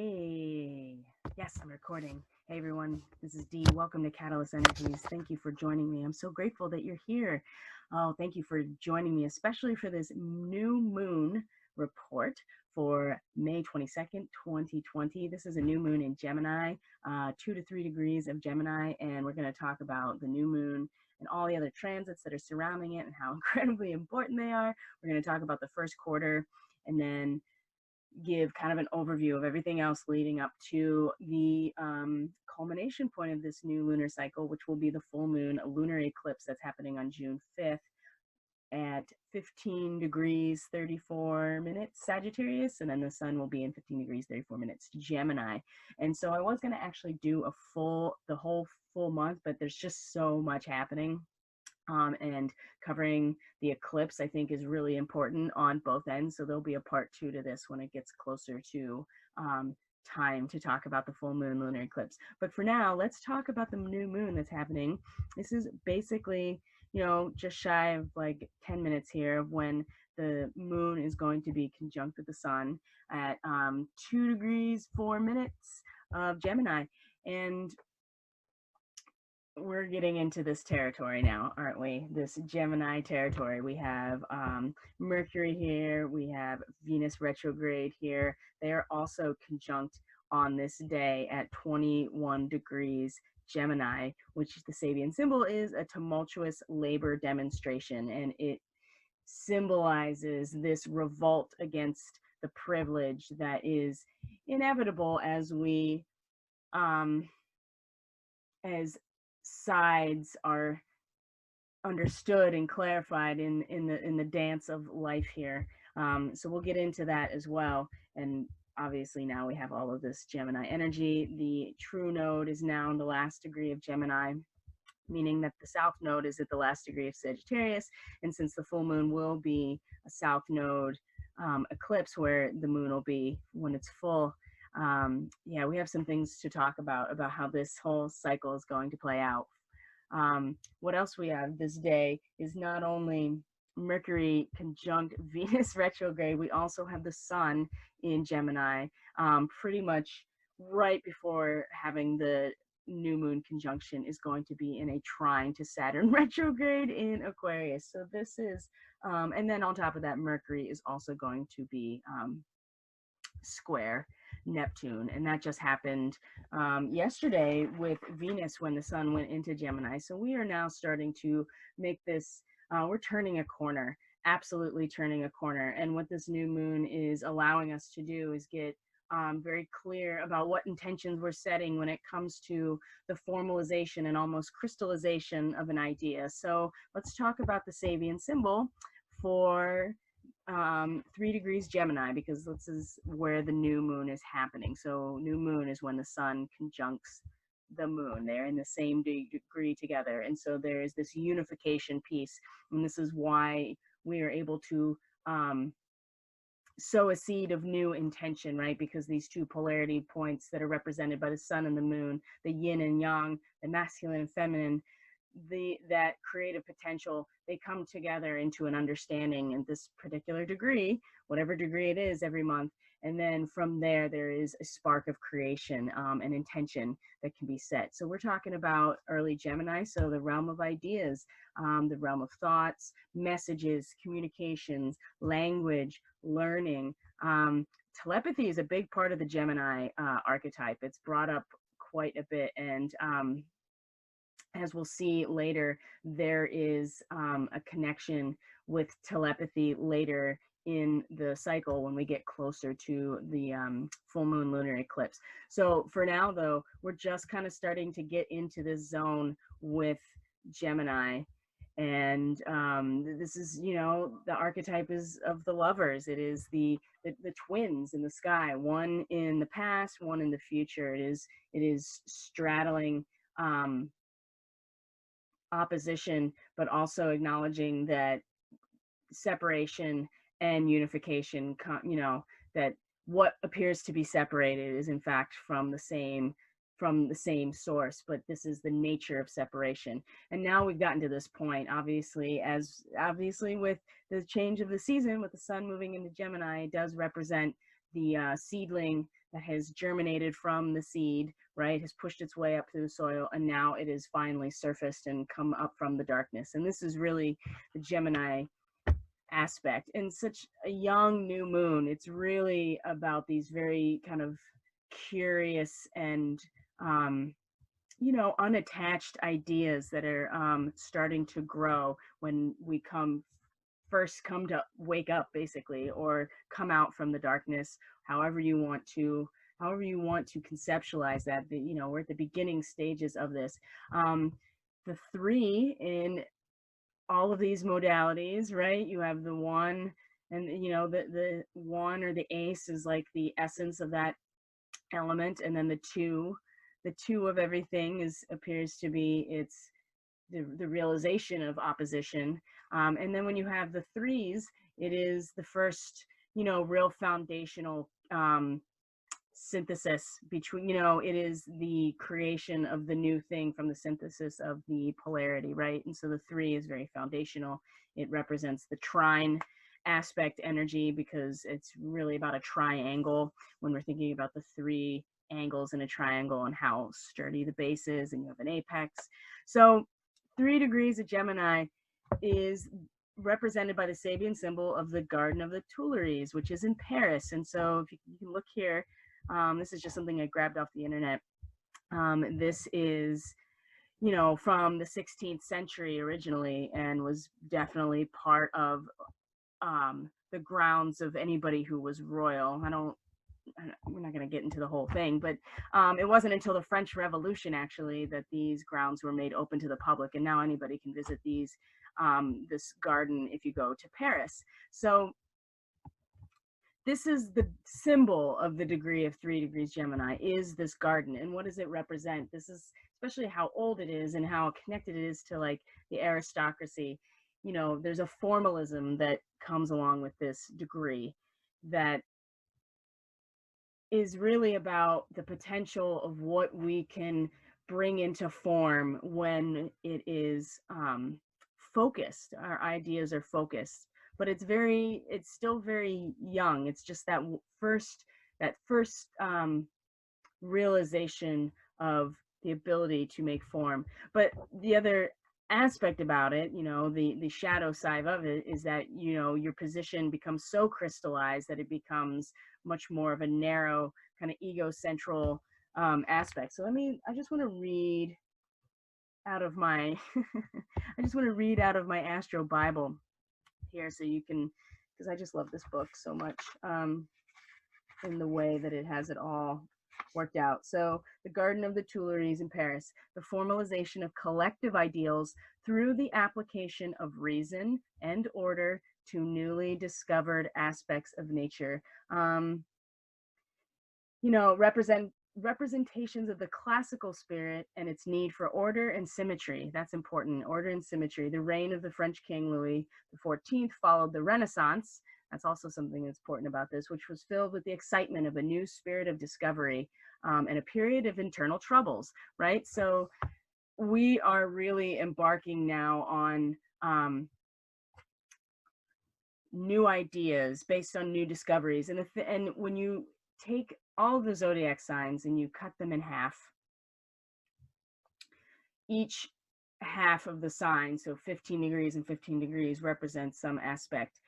Hey, yes, I'm recording. Hey everyone, this is Dee. Welcome to Catalyst Energies. Thank you for joining me. I'm so grateful that you're here. Oh, thank you for joining me, especially for this new moon report for May 22nd, 2020. This is a new moon in Gemini, 2 to 3 degrees of Gemini, and we're going to talk about the new moon and all the other transits that are surrounding it and how incredibly important they are. We're going to talk about the first quarter and then give kind of an overview of everything else leading up to the culmination point of this new lunar cycle, which will be the full moon, a lunar eclipse that's happening on June 5th at 15 degrees 34 minutes Sagittarius, and then the sun will be in 15 degrees 34 minutes Gemini. And so I was going to actually do the whole full month, but there's just so much happening. And covering the eclipse, I think, is really important on both ends. So there'll be a part 2 to this when it gets closer to time to talk about the full moon lunar eclipse. But for now, let's talk about the new moon that's happening. This is basically, just shy of like 10 minutes here of when the moon is going to be conjunct with the sun at 2 degrees 4 minutes of Gemini. And we're getting into this territory now, aren't we? This Gemini territory. We have Mercury here. We have Venus retrograde here. They are also conjunct on this day at 21 degrees Gemini, which the Sabian symbol is a tumultuous labor demonstration. And it symbolizes this revolt against the privilege that is inevitable as we, as sides are understood and clarified in the dance of life here. So we'll get into that as well. And obviously now we have all of this Gemini energy. The true node is now in the last degree of Gemini, meaning that the south node is at the last degree of Sagittarius. And since the full moon will be a south node eclipse where the moon will be when it's full, we have some things to talk about how this whole cycle is going to play out. What else we have this day is not only Mercury conjunct Venus retrograde, we also have the sun in Gemini, pretty much right before having the new moon conjunction is going to be in a trine to Saturn retrograde in Aquarius. So this is, and then on top of that, Mercury is also going to be square Neptune, and that just happened yesterday with Venus when the sun went into Gemini. So we are now starting to make this, we're turning a corner, absolutely turning a corner. And what this new moon is allowing us to do is get very clear about what intentions we're setting when it comes to the formalization and almost crystallization of an idea. So let's talk about the Sabian symbol for 3 degrees Gemini, because this is where the new moon is happening. So new moon is when the sun conjuncts the moon. They're in the same degree together. And so there is this unification piece. And this is why we are able to sow a seed of new intention, right? Because these two polarity points that are represented by the sun and the moon, the yin and yang, the masculine and feminine, that creative potential, they come together into an understanding in this particular degree, whatever degree it is every month. And then from there is a spark of creation, and intention that can be set. So we're talking about early Gemini, so the realm of ideas, the realm of thoughts, messages, communications, language, learning. Telepathy is a big part of the Gemini archetype. It's brought up quite a bit, and as we'll see later, there is a connection with telepathy later in the cycle when we get closer to the full moon lunar eclipse. So for now, though, we're just kind of starting to get into this zone with Gemini. And this is, the archetype is of the lovers. It is the twins in the sky, one in the past, one in the future. It is straddling opposition, but also acknowledging that separation and unification, that what appears to be separated is in fact from the same source, but this is the nature of separation. And now we've gotten to this point, obviously with the change of the season, with the sun moving into Gemini, it does represent the seedling that has germinated from the seed, right, has pushed its way up through the soil, and now it is finally surfaced and come up from the darkness. And this is really the Gemini aspect. And such a young new moon, it's really about these very kind of curious and you know, unattached ideas that are starting to grow when we first come to wake up, basically, or come out from the darkness, however you want to conceptualize that. You know, we're at the beginning stages of this. The three in all of these modalities, right? You have the one, and you know, the one or the ace is like the essence of that element, and then the two of everything appears to be it's the realization of opposition. And then when you have the threes, it is the first, you know, real foundational synthesis between, you know, it is the creation of the new thing from the synthesis of the polarity, right? And so the three is very foundational. It represents the trine aspect energy, because it's really about a triangle when we're thinking about the three angles in a triangle and how sturdy the base is, and you have an apex. So 3 degrees of Gemini is represented by the Sabian symbol of the Garden of the Tuileries, which is in Paris. And so if you can look here, this is just something I grabbed off the internet. This is, you know, from the 16th century originally, and was definitely part of the grounds of anybody who was royal. We're not going to get into the whole thing, but it wasn't until the French Revolution, actually, that these grounds were made open to the public, and now anybody can visit this garden if you go to Paris. So this is the symbol of the degree of 3 degrees Gemini, is this garden. And what does it represent? This is especially how old it is and how connected it is to like the aristocracy. You know, there's a formalism that comes along with this degree that is really about the potential of what we can bring into form when it is focused. Our ideas are focused, but it's still very young. It's just that first realization of the ability to make form. But the other aspect about it, you know, the shadow side of it, is that, you know, your position becomes so crystallized that it becomes much more of a narrow kind of ego-central aspect. So I just want to read out of my Astro Bible here, so you can, because I just love this book so much, in the way that it has it all worked out. So the Garden of the Tuileries in Paris, the formalization of collective ideals through the application of reason and order to newly discovered aspects of nature. You know, representations of the classical spirit and its need for order and symmetry. That's important, order and symmetry. The reign of the French King Louis XIV followed the Renaissance. That's also something that's important about this, which was filled with the excitement of a new spirit of discovery and a period of internal troubles, right? So we are really embarking now on new ideas based on new discoveries. And when you take all of the zodiac signs and you cut them in half, each half of the sign, so 15 degrees and 15 degrees, represents some aspect.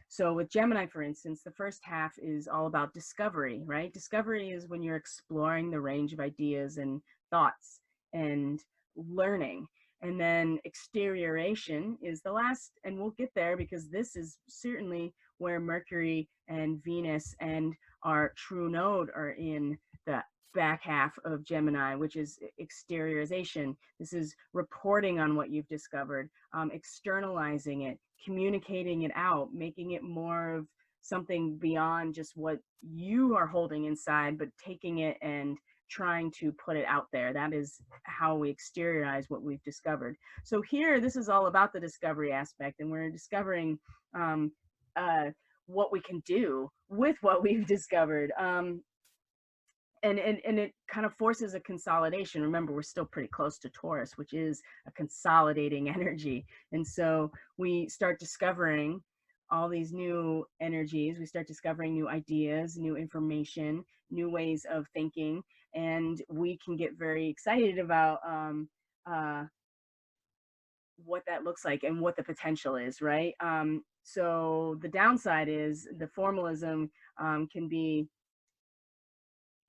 So with Gemini, for instance, the first half is all about discovery, right? Discovery is when you're exploring the range of ideas and thoughts and learning. And then exterioration is the last, and we'll get there because this is certainly where Mercury and Venus and our true node are in the back half of Gemini, which is exteriorization. This is reporting on what you've discovered, externalizing it, communicating it out, making it more of something beyond just what you are holding inside, but taking it and trying to put it out there. That is how we exteriorize what we've discovered. So here, this is all about the discovery aspect, and we're discovering what we can do with what we've discovered. And it kind of forces a consolidation. Remember, we're still pretty close to Taurus, which is a consolidating energy. And so we start discovering all these new energies. We start discovering new ideas, new information, new ways of thinking, and we can get very excited about uh, what that looks like and what the potential is, right? So the downside is the formalism can be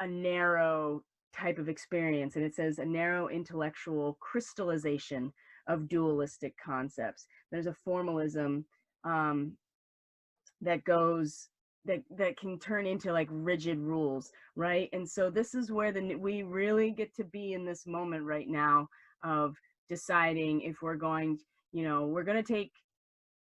a narrow type of experience, and it says a narrow intellectual crystallization of dualistic concepts. There's a formalism um, that goes that can turn into like rigid rules, right? And so this is where we really get to be in this moment right now of deciding if we're going, we're going to take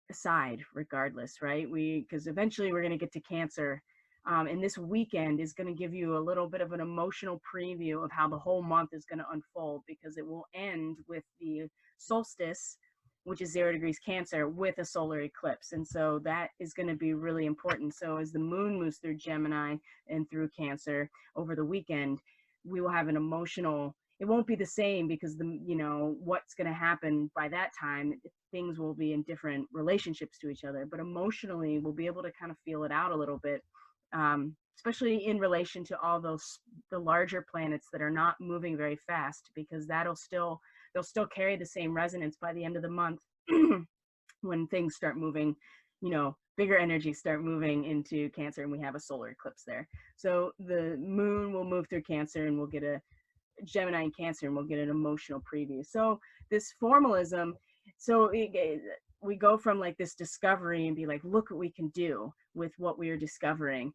a side regardless, right? Because eventually we're going to get to Cancer. And this weekend is going to give you a little bit of an emotional preview of how the whole month is going to unfold, because it will end with the solstice, which is 0 degrees Cancer, with a solar eclipse. And so that is going to be really important. So as the moon moves through Gemini and through Cancer over the weekend, we will have an emotional, it won't be the same, because what's going to happen by that time, things will be in different relationships to each other, but emotionally we'll be able to kind of feel it out a little bit, especially in relation to all the larger planets that are not moving very fast, because they'll still carry the same resonance by the end of the month when things start moving, bigger energies start moving into Cancer, and we have a solar eclipse there. So the moon will move through Cancer, and we'll get a Gemini and Cancer, and we'll get an emotional preview. So this formalism, we go from like this discovery and be like, look what we can do with what we are discovering,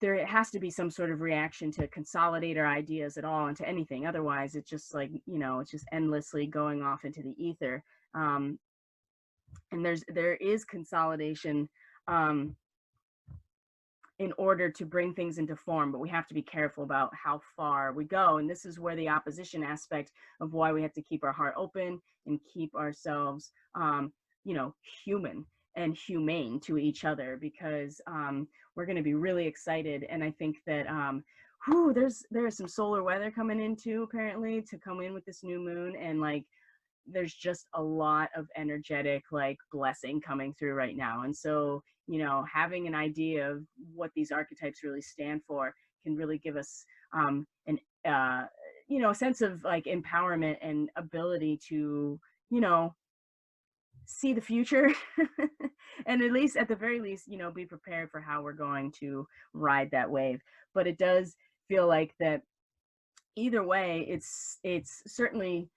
there has to be some sort of reaction to consolidate our ideas at all into anything. Otherwise, it's just like, it's just endlessly going off into the ether. And there is consolidation in order to bring things into form, but we have to be careful about how far we go. And this is where the opposition aspect of why we have to keep our heart open and keep ourselves, human and humane to each other, because we're going to be really excited. And I think that there's some solar weather coming in too, apparently, to come in with this new moon, and like there's just a lot of energetic like blessing coming through right now. And so, having an idea of what these archetypes really stand for can really give us a sense of like empowerment and ability to, see the future and at the very least, be prepared for how we're going to ride that wave. But it does feel like that either way, it's certainly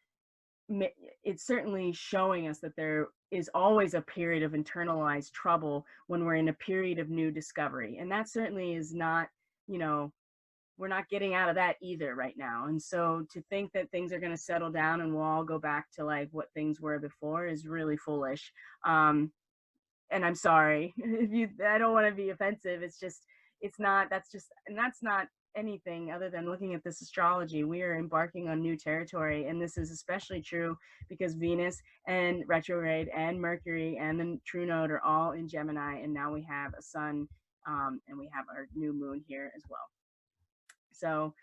showing us that there is always a period of internalized trouble when we're in a period of new discovery. And that certainly is not, we're not getting out of that either right now. And so to think that things are going to settle down and we'll all go back to like what things were before is really foolish. And I'm sorry I don't want to be offensive. That's not anything other than looking at this astrology. We are embarking on new territory, and this is especially true because Venus and retrograde and Mercury and the true node are all in Gemini, and now we have a sun, and we have our new moon here as well. So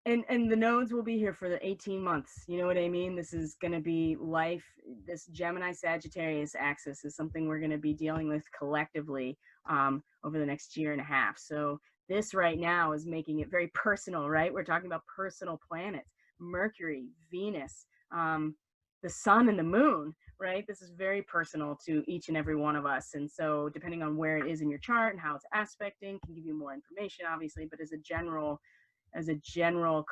and the nodes will be here for the 18 months. You know what I mean? This is going to be life. This Gemini Sagittarius axis is something we're going to be dealing with collectively over the next year and a half. So this right now is making it very personal, right? We're talking about personal planets, Mercury, Venus, the sun and the moon, right? This is very personal to each and every one of us. And so depending on where it is in your chart and how it's aspecting can give you more information, obviously, but as a general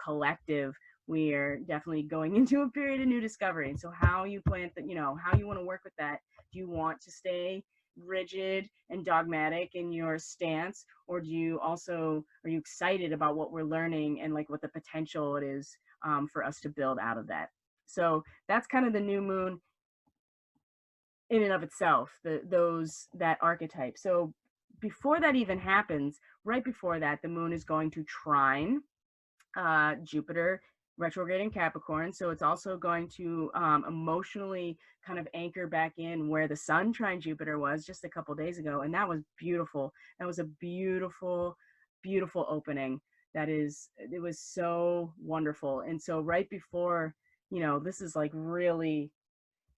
collective, we are definitely going into a period of new discovery. And so how you plan that, how you want to work with that. Do you want to stay rigid and dogmatic in your stance, or are you excited about what we're learning and like what the potential it is for us to build out of that? So that's kind of the new moon in and of itself, that archetype. So before that even happens, right before that, the moon is going to trine Jupiter retrograde in Capricorn. So it's also going to emotionally kind of anchor back in where the sun trine Jupiter was just a couple days ago. And that was beautiful. That was a beautiful, beautiful opening. It was so wonderful. And so right before, this is like really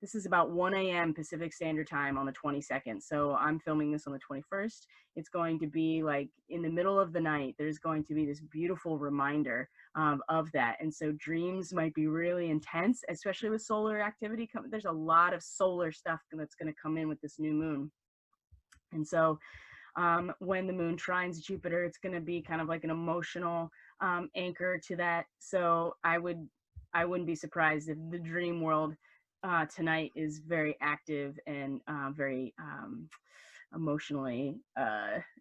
this is about 1 a.m. Pacific Standard Time on the 22nd. So I'm filming this on the 21st. It's going to be like in the middle of the night. There's going to be this beautiful reminder of that. And so dreams might be really intense, especially with solar activity. There's a lot of solar stuff that's going to come in with this new moon. And so when the moon trines Jupiter, it's going to be kind of like an emotional anchor to that. So I wouldn't be surprised if the dream world tonight is very active and very emotionally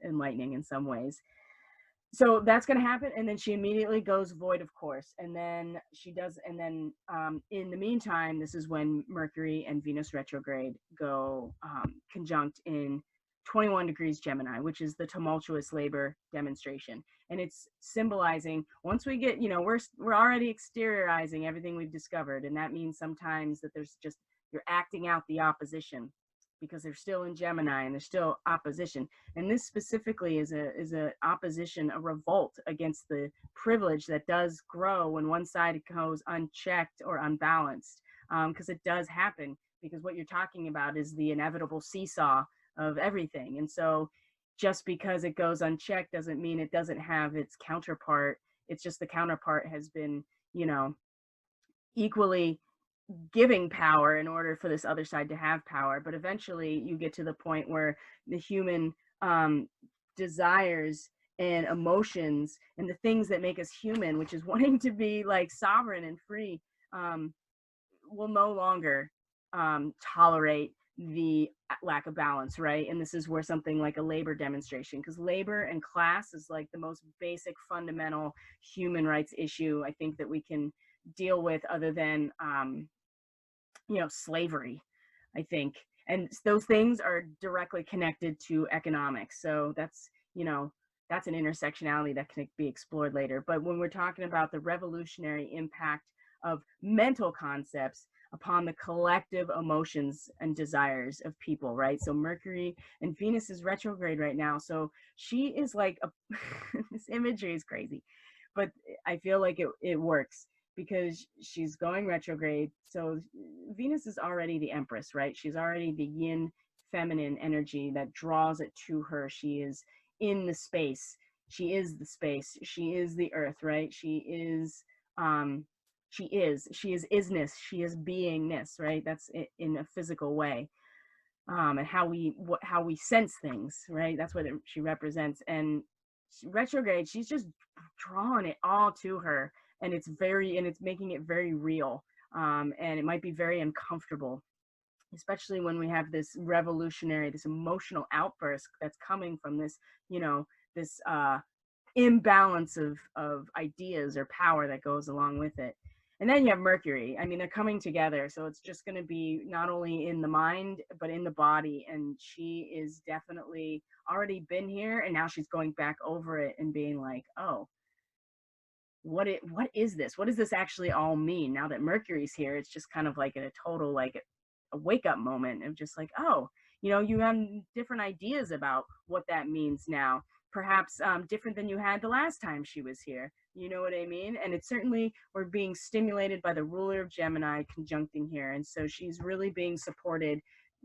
enlightening in some ways. So that's going to happen, and then she immediately goes void, of course, and then she does, and then in the meantime, this is when Mercury and Venus retrograde go conjunct in 21 degrees Gemini, which is the tumultuous labor demonstration. And it's symbolizing, once we get, we're already exteriorizing everything we've discovered, and that means sometimes that there's just, you're acting out the opposition because they're still in Gemini and there's still opposition. And this specifically is a opposition, a revolt against the privilege that does grow when one side goes unchecked or unbalanced, because it does happen, because what you're talking about is the inevitable seesaw of everything. And so just because it goes unchecked doesn't mean it doesn't have its counterpart. It's just the counterpart has been, equally giving power in order for this other side to have power. But eventually you get to the point where the human desires and emotions and the things that make us human, which is wanting to be like sovereign and free, will no longer tolerate the lack of balance, right? And this is where something like a labor demonstration, because labor and class is like the most basic fundamental human rights issue I think that we can deal with, other than slavery, I think. And those things are directly connected to economics. So that's that's an intersectionality that can be explored later. But when we're talking about the revolutionary impact of mental concepts upon the collective emotions and desires of people, right? So Mercury and Venus is retrograde right now. So she is like this imagery is crazy, but I feel like it works because she's going retrograde. So Venus is already the Empress, right? She's already the yin feminine energy that draws it to her. She is in the space. She is the space. She is the earth, right? She is isness. She is beingness, right? That's in a physical way. And how we sense things, right? That's what she represents. And retrograde, she's just drawing it all to her, and it's making it very real. And it might be very uncomfortable, especially when we have this revolutionary, this emotional outburst that's coming from this, this imbalance of ideas or power that goes along with it. And then you have Mercury. I mean, they're coming together. So it's just going to be not only in the mind, but in the body. And she is definitely already been here. And now she's going back over it and being like, oh, what is this? What does this actually all mean? Now that Mercury's here, it's just kind of like a total, like a wake up moment of just like, oh, you have different ideas about what that means now. Perhaps different than you had the last time she was here. You know what I mean? And it's certainly, we're being stimulated by the ruler of Gemini conjuncting here. And so she's really being supported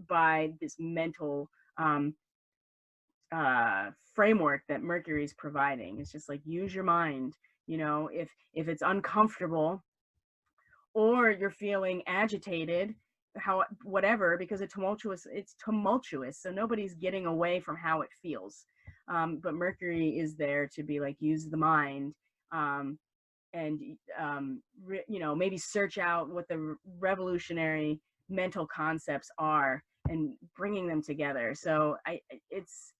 by this mental framework that Mercury's providing. It's just like, use your mind. If it's uncomfortable or you're feeling agitated, whatever, because it's tumultuous. So nobody's getting away from how it feels. But Mercury is there to be like, use the mind, and maybe search out what the revolutionary mental concepts are and bringing them together. So it's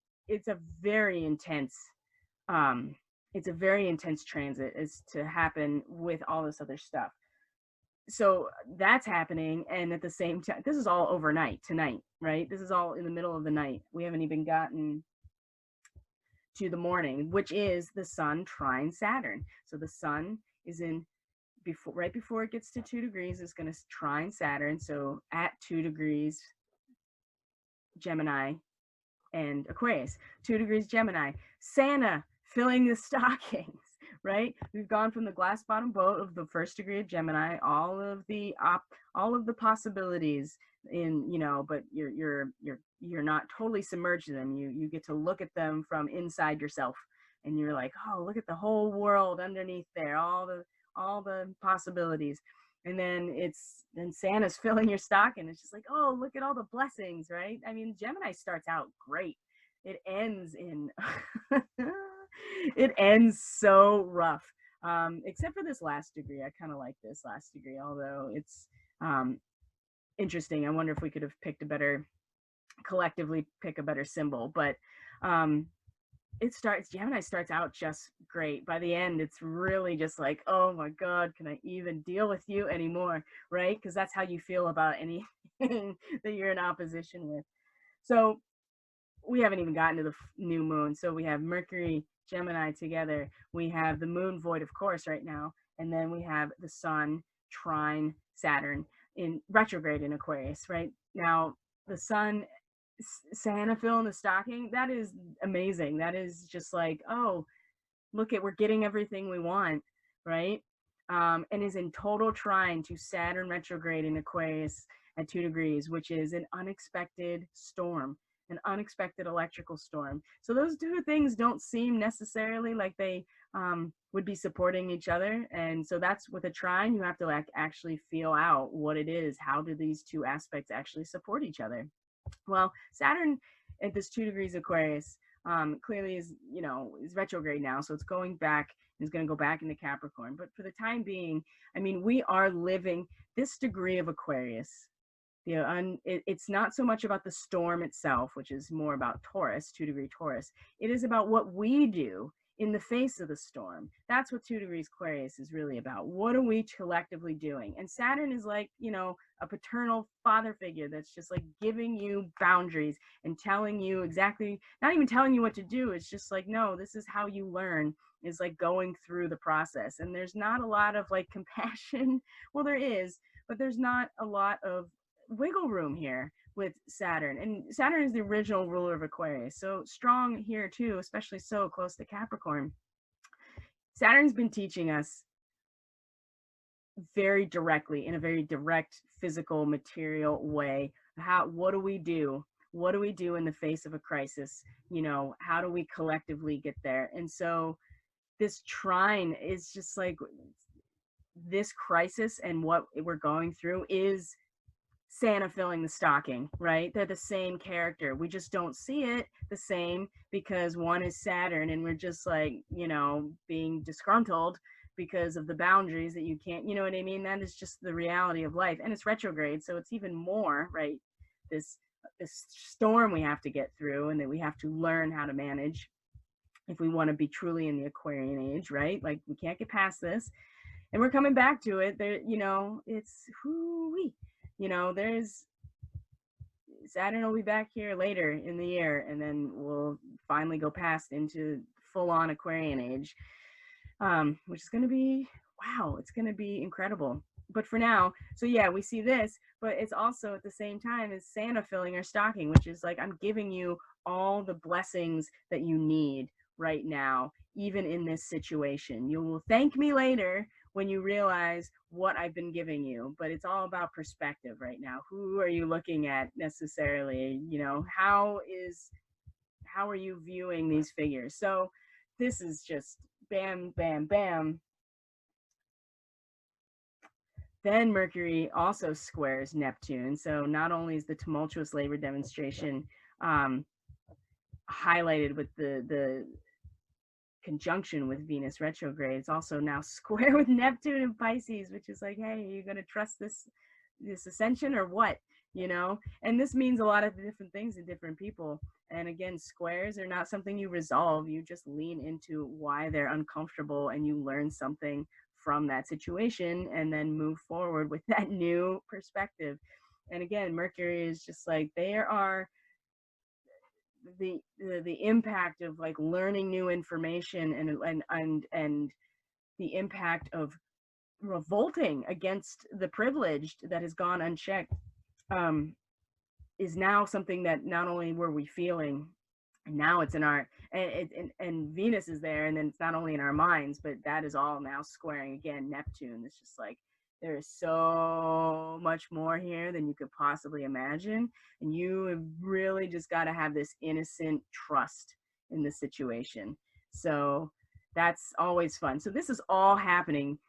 a very intense transit is to happen with all this other stuff. So that's happening, and at the same time, this is all overnight tonight, right? This is all in the middle of the night. We haven't even gotten to the morning, which is the sun trine Saturn. So the sun is right before it gets to 2 degrees, is going to trine Saturn. So at 2 degrees Gemini and Aquarius, 2 degrees Gemini, Santa filling the stockings, right? We've gone from the glass bottom boat of the first degree of Gemini, all of the possibilities in, you know, but you're not totally submerged in them. You get to look at them from inside yourself, and you're like, oh, look at the whole world underneath there, all the possibilities. And then Santa's filling your stocking. It's just like, oh, look at all the blessings, right? I mean, Gemini starts out great. It ends in it ends so rough. Except for this last degree. I kind of like this last degree, although it's interesting. I wonder if we could have picked a better, collectively pick a better symbol. But Gemini starts out just great. By the end, it's really just like, oh my God, can I even deal with you anymore? Right? Because that's how you feel about anything that you're in opposition with. So we haven't even gotten to the new moon. So we have Mercury, Gemini together. We have the moon void, of course, right now. And then we have the sun trine Saturn in retrograde in Aquarius, right? Now, the sun, Santa fill in the stocking, that is amazing. That is just like, oh, look at, we're getting everything we want, right? And is in total trine to Saturn retrograde in Aquarius at 2 degrees, which is an unexpected storm, an unexpected electrical storm. So those two things don't seem necessarily like they would be supporting each other. And so that's with a trine, you have to like actually feel out what it is. How do these two aspects actually support each other? Well, Saturn at this 2 degrees Aquarius clearly is, you know, is retrograde now. So it's going back, is going to go back into Capricorn. But for the time being, I mean, we are living this degree of Aquarius. It's not so much about the storm itself, which is more about Taurus, 2 degree Taurus. It is about what we do in the face of the storm. That's what 2 degrees Aquarius is really about. What are we collectively doing? And Saturn is like, you know, a paternal father figure that's just like giving you boundaries and telling you exactly, not even telling you what to do. It's just like, no, this is how you learn, is like going through the process. And there's not a lot of like compassion. Well, there is, but there's not a lot of wiggle room here with Saturn. And Saturn is the original ruler of Aquarius, so strong here too, especially so close to Capricorn. Saturn's been teaching us very directly, in a very direct, physical, material way, what do we do? What do we do in the face of a crisis? You know, how do we collectively get there? And so this trine is just like, this crisis and what we're going through is Santa filling the stocking, right? They're the same character. We just don't see it the same because one is Saturn and we're just like, you know, being disgruntled because of the boundaries that you can't, you know what I mean? That is just the reality of life. And it's retrograde, so it's even more, right? This storm we have to get through and that we have to learn how to manage if we want to be truly in the Aquarian age, right? Like, we can't get past this. And we're coming back to it. There, you know, it's whoo-wee. You know, there's Saturn will be back here later in the year, and then we'll finally go past into full-on Aquarian age, which is going to be, wow, it's going to be incredible. But for now, so yeah, we see this, but it's also at the same time as Santa filling our stocking, which is like, I'm giving you all the blessings that you need right now, even in this situation. You will thank me later when you realize what I've been giving you, but it's all about perspective right now. Who are you looking at necessarily? You know, how are you viewing these figures? So this is just bam, bam, bam. Then Mercury also squares Neptune. So not only is the tumultuous labor demonstration highlighted with the conjunction with Venus retrograde, it's also now square with Neptune and Pisces, which is like, hey, are you going to trust this ascension or what? You know, and this means a lot of different things to different people. And again, squares are not something you resolve. You just lean into why they're uncomfortable and you learn something from that situation and then move forward with that new perspective. And again, Mercury is just like, there are the impact of like learning new information and the impact of revolting against the privileged that has gone unchecked is now something that not only were we feeling And now it's in our, and Venus is there, and then it's not only in our minds, but that is all now squaring again Neptune. It's just like there is so much more here than you could possibly imagine, and you have really just got to have this innocent trust in the situation. So that's always fun. So this is all happening,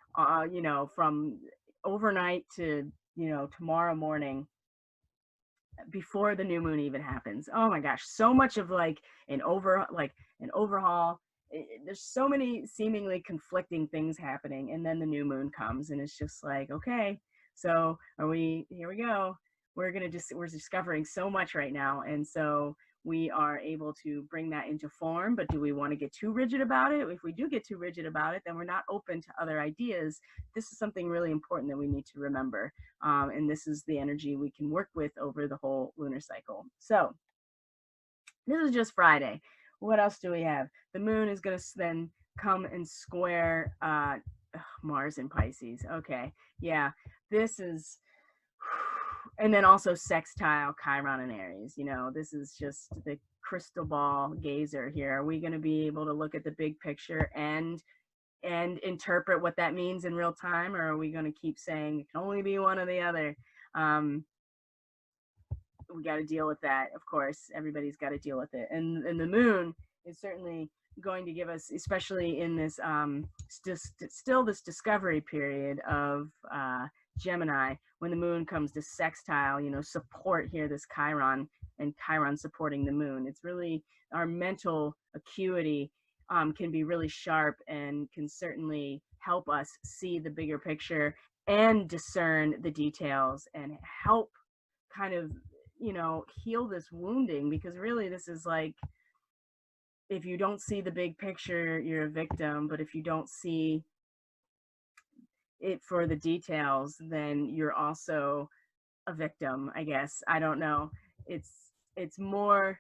you know, from overnight to, you know, tomorrow morning, before the new moon even happens. Oh my gosh, so much of like an overhaul. There's so many seemingly conflicting things happening, and then the new moon comes, and it's just like, okay, so are we? Here we go. We're discovering so much right now, and so we are able to bring that into form. But do we want to get too rigid about it? If we do get too rigid about it, then we're not open to other ideas. This is something really important that we need to remember. And this is the energy we can work with over the whole lunar cycle. So this is just Friday. What else do we have? The moon is going to then come and square Mars in Pisces. Okay, yeah, this is, and then also sextile Chiron and Aries. You know, this is just the crystal ball gazer here. Are we going to be able to look at the big picture and interpret what that means in real time, or are we going to keep saying it can only be one or the other? We got to deal with that, of course. Everybody's got to deal with it, and the moon is certainly going to give us, especially in this still this discovery period of Gemini, when the moon comes to sextile, you know, support here, this Chiron, and Chiron supporting the moon. It's really our mental acuity can be really sharp, and can certainly help us see the bigger picture and discern the details, and help kind of, you know, heal this wounding. Because really this is like, if you don't see the big picture, you're a victim. But if you don't see it for the details, then you're also a victim, I guess. I don't know. It's more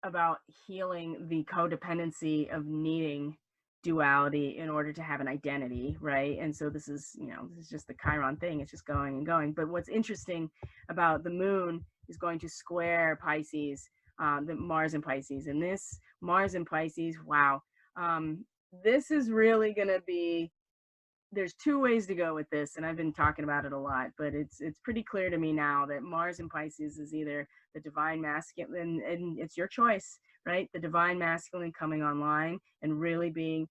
about healing the codependency of needing duality in order to have an identity, right? And so this is, you know, this is just the Chiron thing. It's just going and going. But what's interesting about the moon is going to square Pisces, the Mars in Pisces. And this Mars in Pisces, wow, this is really going to be, there's two ways to go with this, and I've been talking about it a lot, but it's pretty clear to me now that Mars in Pisces is either the divine masculine, and it's your choice, right? The divine masculine coming online and really being,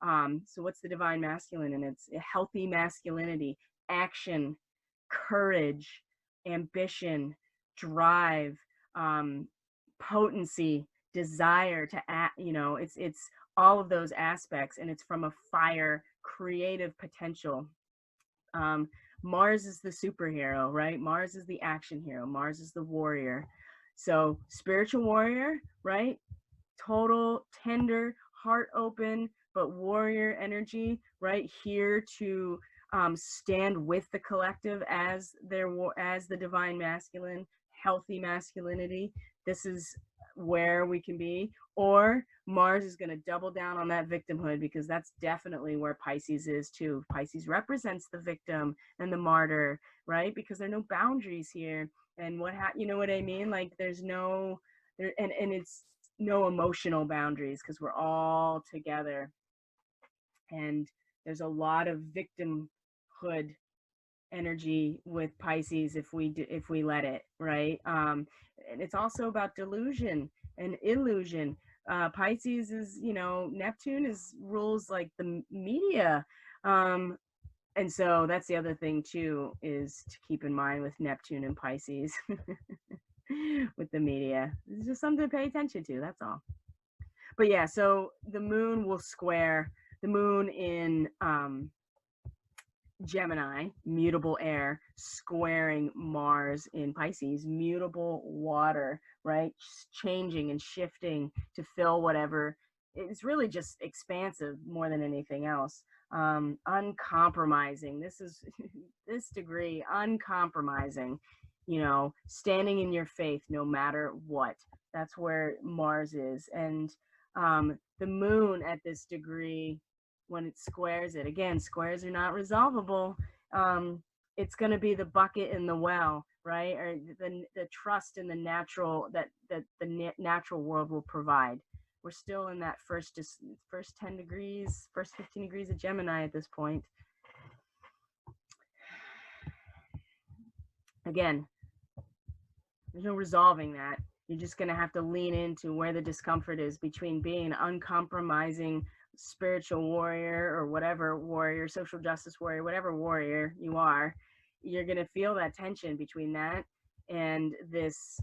so what's the divine masculine? And it's a healthy masculinity, action, courage, ambition, drive, potency, desire to act, you know, it's all of those aspects, and it's from a fire creative potential. Mars is the superhero, right? Mars is the action hero. Mars is the warrior. So spiritual warrior, right? Total tender, heart open, but warrior energy, right? Here to stand with the collective as the divine masculine, healthy masculinity. This is where we can be. Or Mars is going to double down on that victimhood, because that's definitely where Pisces is too. Pisces represents the victim and the martyr, right? Because there are no boundaries here. And you know what I mean? Like there's no there, and it's no emotional boundaries, because we're all together. And there's a lot of victimhood energy with Pisces if we let it, right? And it's also about delusion and illusion. Pisces is, you know, Neptune rules like the media. And so that's the other thing too, is to keep in mind with Neptune and Pisces with the media. It's just something to pay attention to, that's all. But yeah, so the moon will square the moon in Gemini, mutable air, squaring Mars in Pisces, mutable water, right? Changing and shifting to fill whatever. It's really just expansive more than anything else. Uncompromising. This is this degree, uncompromising, you know, standing in your faith no matter what. That's where Mars is. And the moon at this degree, when it squares it, again, squares are not resolvable. it's going to be the bucket and the well, right? Or the trust in the natural that the natural world will provide. We're still in that first 10 degrees, first 15 degrees of Gemini at this point. Again, there's no resolving that. You're just going to have to lean into where the discomfort is between being an uncompromising spiritual warrior or whatever warrior, social justice warrior, whatever warrior you are. You're going to feel that tension between that and this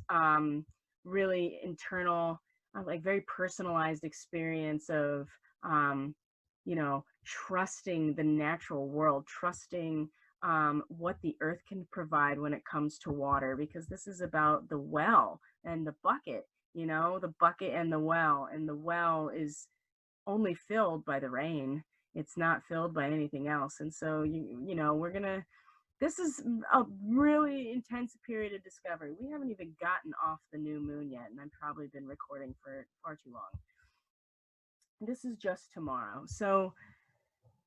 really internal, like very personalized experience of, you know, trusting the natural world, trusting what the earth can provide when it comes to water, because this is about the well and the bucket, you know, the bucket and the well is only filled by the rain. It's not filled by anything else. And so, you know, this is a really intense period of discovery. We haven't even gotten off the new moon yet, and I've probably been recording for far too long. This is just tomorrow. So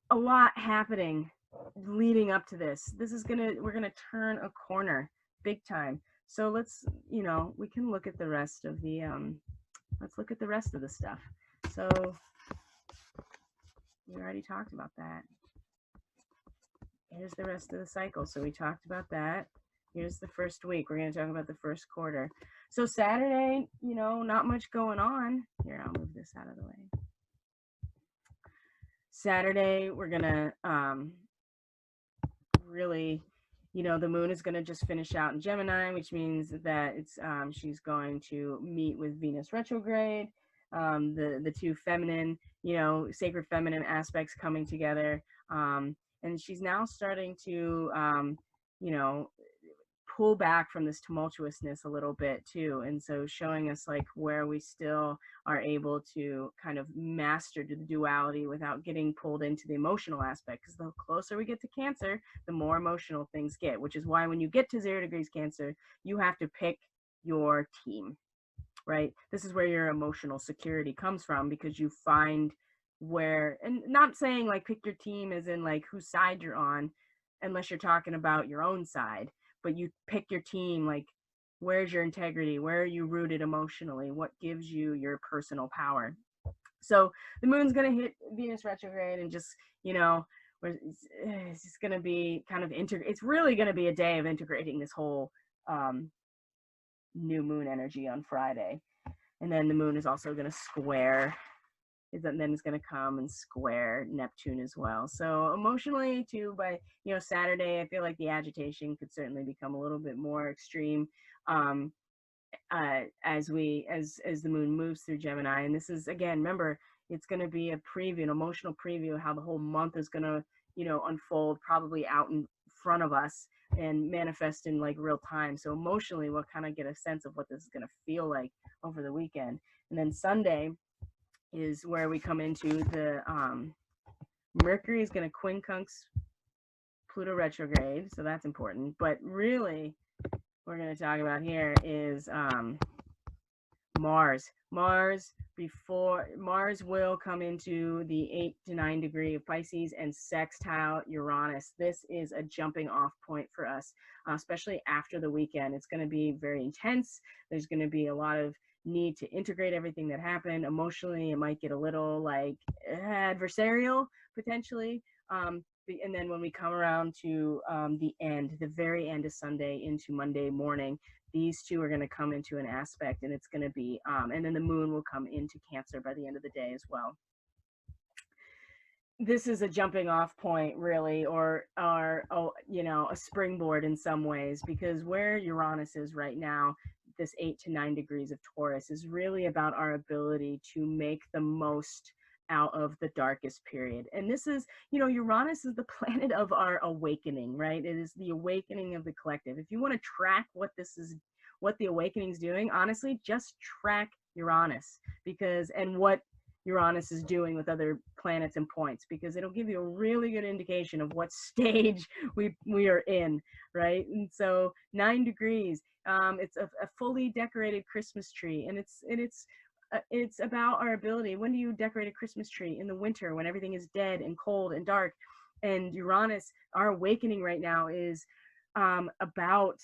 a lot happening leading up to this. We're gonna turn a corner big time. So let's, you know, we can look at the rest of the let's look at the rest of the stuff. So we already talked about that. Here's the rest of the cycle. So we talked about that. Here's the first week. We're going to talk about the first quarter. So Saturday, you know, not much going on. Here, I'll move this out of the way. Saturday, we're going to really, you know, the moon is going to just finish out in Gemini, which means that it's she's going to meet with Venus retrograde, the two feminine, you know, sacred feminine aspects coming together. And she's now starting to, you know, pull back from this tumultuousness a little bit too. And so showing us like where we still are able to kind of master the duality without getting pulled into the emotional aspect. Because the closer we get to Cancer, the more emotional things get, which is why when you get to 0 degrees Cancer, you have to pick your team, right? This is where your emotional security comes from, because you find where, and not saying like pick your team as in like whose side you're on, unless you're talking about your own side, but you pick your team, like where's your integrity, where are you rooted emotionally, what gives you your personal power. So the moon's going to hit Venus retrograde and just, you know, it's just going to be kind of it's really going to be a day of integrating this whole new moon energy on Friday. And then the moon is also going to square, then it's going to come and square Neptune as well. So emotionally too, by, you know, Saturday, I feel like the agitation could certainly become a little bit more extreme as the moon moves through Gemini. And this is, again, remember, it's going to be a preview, an emotional preview of how the whole month is going to, you know, unfold probably out in front of us and manifest in like real time. So emotionally, we'll kind of get a sense of what this is going to feel like over the weekend. And then Sunday is where we come into the Mercury is going to quincunx Pluto retrograde, so that's important. But really, we're going to talk about here is Mars. Mars will come into the 8 to 9 degree of Pisces and sextile Uranus. This is a jumping off point for us, especially after the weekend. It's going to be very intense. There's going to be a lot of need to integrate everything that happened. Emotionally, it might get a little like adversarial potentially. And then when we come around to the very end of Sunday into Monday morning, these two are going to come into an aspect, and it's going to be, and then the moon will come into Cancer by the end of the day as well. This is a jumping off point, really, or you know, a springboard in some ways, because where Uranus is right now, this 8 to 9 degrees of Taurus, is really about our ability to make the most out of the darkest period. And this is, you know, Uranus is the planet of our awakening, right? It is the awakening of the collective. If you want to track what the awakening is doing, honestly, just track Uranus, and what Uranus is doing with other planets and points, because it'll give you a really good indication of what stage we are in, right? And so 9 degrees, it's a fully decorated Christmas tree, and it's about our ability. When do you decorate a Christmas tree? In the winter, when everything is dead and cold and dark. And Uranus, our awakening right now is about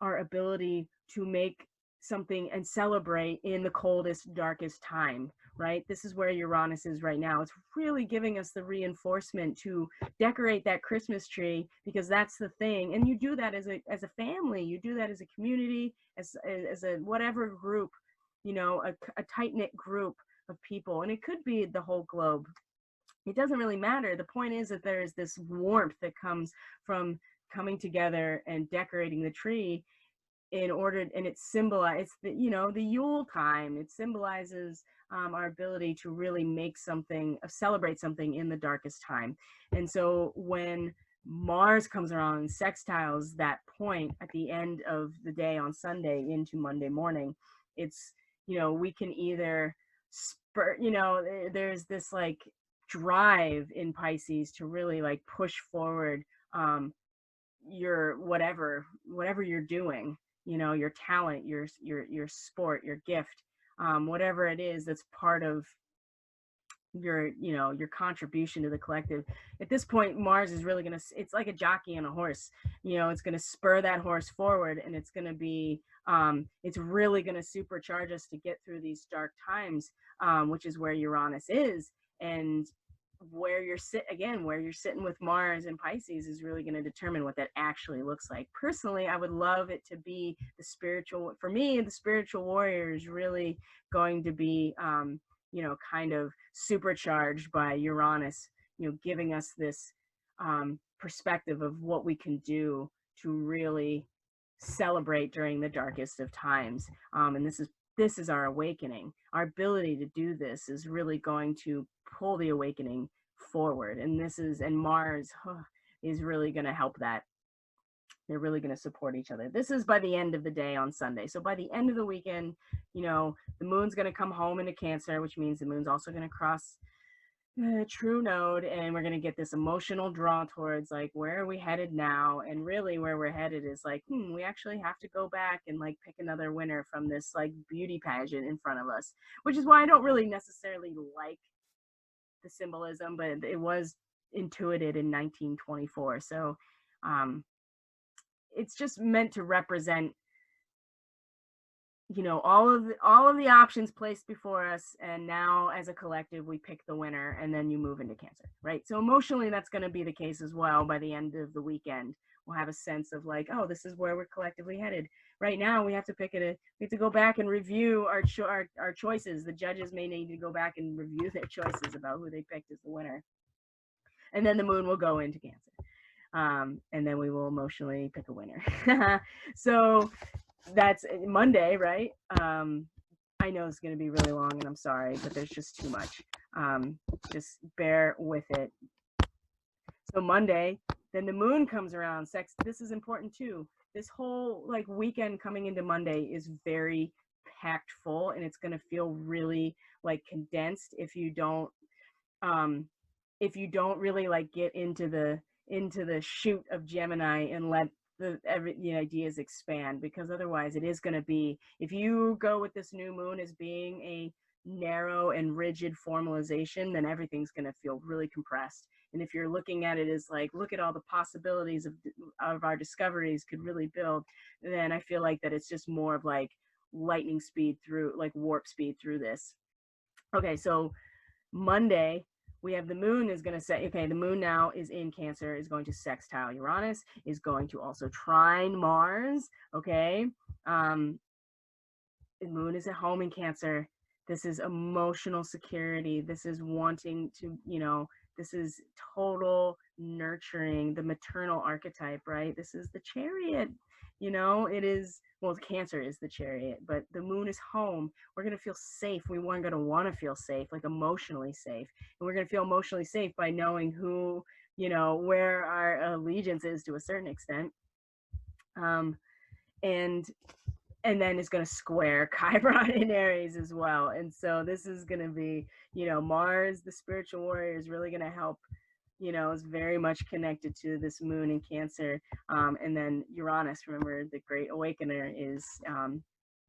our ability to make something and celebrate in the coldest, darkest time, right? This is where Uranus is right now. It's really giving us the reinforcement to decorate that Christmas tree, because that's the thing. And you do that as a family, you do that as a community, as a whatever group, you know, a tight-knit group of people. And it could be the whole globe. It doesn't really matter. The point is that there is this warmth that comes from coming together and decorating the tree in order, and it symbolizes the, you know, the Yule time. It symbolizes our ability to really make something, celebrate something in the darkest time. And so when Mars comes around and sextiles that point at the end of the day on Sunday into Monday morning, it's, you know, we can either spur, you know, there's this like drive in Pisces to really like push forward your whatever you're doing, you know, your talent, your sport, your gift, whatever it is that's part of your, you know, your contribution to the collective. At this point, Mars is really going to, it's like a jockey on a horse, you know, it's going to spur that horse forward, and it's going to be it's really going to supercharge us to get through these dark times, which is where Uranus is. And where you're sitting with Mars and Pisces is really going to determine what that actually looks like. Personally, I would love it to be the spiritual, for me, the spiritual warrior is really going to be you know, kind of supercharged by Uranus, you know, giving us this perspective of what we can do to really celebrate during the darkest of times. And this is our awakening. Our ability to do this is really going to pull the awakening forward. And Mars is really going to help that. They're really going to support each other. This is by the end of the day on Sunday. So by the end of the weekend, you know, the moon's going to come home into Cancer, which means the moon's also going to cross true node, and we're going to get this emotional draw towards like, where are we headed now? And really where we're headed is like, we actually have to go back and like pick another winner from this like beauty pageant in front of us, which is why I don't really necessarily like the symbolism, but it was intuited in 1924. So it's just meant to represent, you know, all of the options placed before us, and now as a collective we pick the winner, and then you move into Cancer, right? So emotionally that's going to be the case as well. By the end of the weekend we'll have a sense of like, oh, this is where we're collectively headed. Right now we have to we have to go back and review our choices. The judges may need to go back and review their choices about who they picked as the winner, and then the moon will go into Cancer. And then we will emotionally pick a winner. So that's Monday, right? I know it's going to be really long, and I'm sorry, but there's just too much. Just bear with it. So Monday, then the moon comes around. This is important too. This whole like weekend coming into Monday is very packed full, and it's going to feel really like condensed if you don't really like get into the chute of Gemini and let the ideas expand, because otherwise it is going to be, if you go with this new moon as being a narrow and rigid formalization, then everything's going to feel really compressed. And if you're looking at it as like, look at all the possibilities of our discoveries could really build, then I feel like that it's just more of like lightning speed through, like warp speed through this. Okay, so Monday, we have the moon is going to say, okay, the moon now is in Cancer, is going to sextile Uranus, is going to also trine Mars, okay? The moon is at home in Cancer. This is emotional security. This is wanting to, you know, this is total nurturing, the maternal archetype, right? This is the Chariot, you know, it is, well, Cancer is the Chariot, but the moon is home. We're going to feel safe. We're going to want to feel safe, like emotionally safe. And we're going to feel emotionally safe by knowing who, you know, where our allegiance is to a certain extent. And then it's going to square Chiron in Aries as well. And so this is going to be, you know, Mars, the spiritual warrior, is really going to help, you know, is very much connected to this moon in Cancer. And then Uranus, remember, the great awakener, is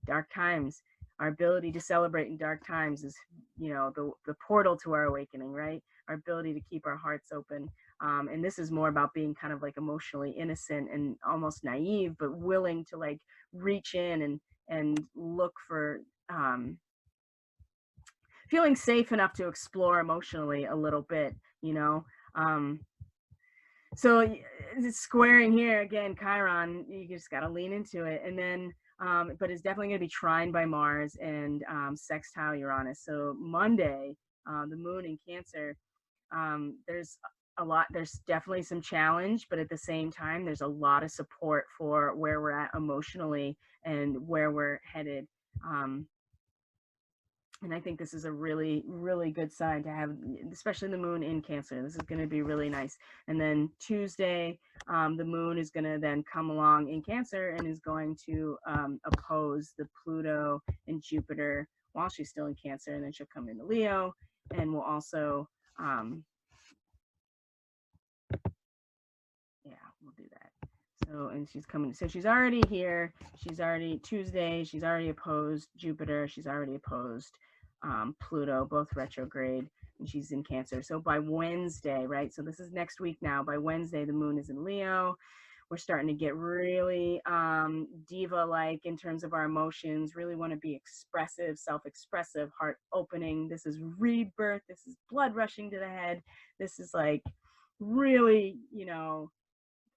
dark times. Our ability to celebrate in dark times is, you know, the portal to our awakening, right? our ability to keep our hearts open. And this is more about being kind of like emotionally innocent and almost naive, but willing to like reach in and look for feeling safe enough to explore emotionally a little bit, you know. So it's squaring here again, Chiron, you just got to lean into it. And then, but it's definitely going to be trine by Mars and sextile Uranus. So Monday, the moon in Cancer, there's there's definitely some challenge, but at the same time, there's a lot of support for where we're at emotionally and where we're headed. And I think this is a really, really good sign to have, especially the moon in Cancer. This is going to be really nice. And then Tuesday, the moon is going to then come along in Cancer and is going to oppose the Pluto and Jupiter while she's still in Cancer. And then she'll come into Leo and will also, yeah, we'll do that. So, and she's coming, so she's already here. She's already Tuesday. She's already opposed Jupiter. She's already opposed Pluto, both retrograde, and she's in Cancer. So by Wednesday, right? So this is next week now. By Wednesday, the moon is in Leo. We're starting to get really diva-like in terms of our emotions, really want to be expressive, self-expressive, heart opening. This is rebirth. This is blood rushing to the head. This is like really, you know,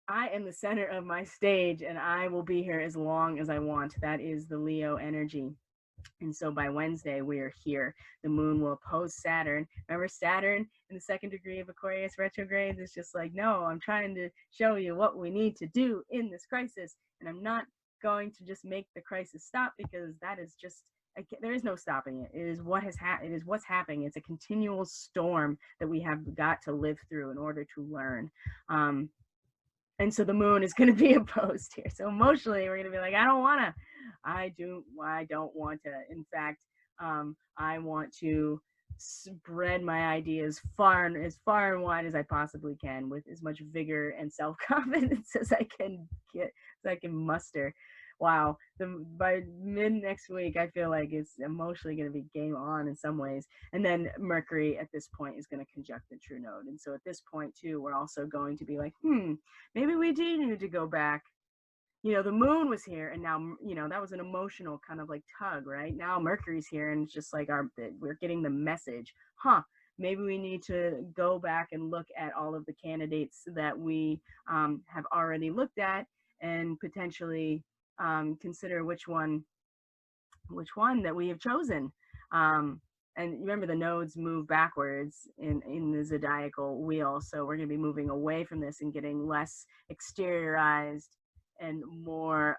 I am the center of my stage and I will be here as long as I want. That is the Leo energy. And so by Wednesday, we are here. The moon will oppose Saturn. Remember Saturn in the second degree of Aquarius retrogrades? It's just like, no, I'm trying to show you what we need to do in this crisis. And I'm not going to just make the crisis stop, because that is just, there is no stopping it. It is what has happened. It is what's happening. It's a continual storm that we have got to live through in order to learn. And so the moon is going to be opposed here. So emotionally, we're going to be like, I don't want to. In fact, I want to spread my ideas as far and wide as I possibly can, with as much vigor and self-confidence as I can get, as I can muster. Wow. By mid next week, I feel like it's emotionally going to be game on in some ways. And then Mercury at this point is going to conjunct the true node. And so at this point too, we're also going to be like, maybe we do need to go back. You know, the moon was here and now, you know, that was an emotional kind of like tug, right? Now Mercury's here and it's just like we're getting the message, maybe we need to go back and look at all of the candidates that we have already looked at and potentially consider which one that we have chosen. And remember, the nodes move backwards in the zodiacal wheel. So we're going to be moving away from this and getting less exteriorized and more,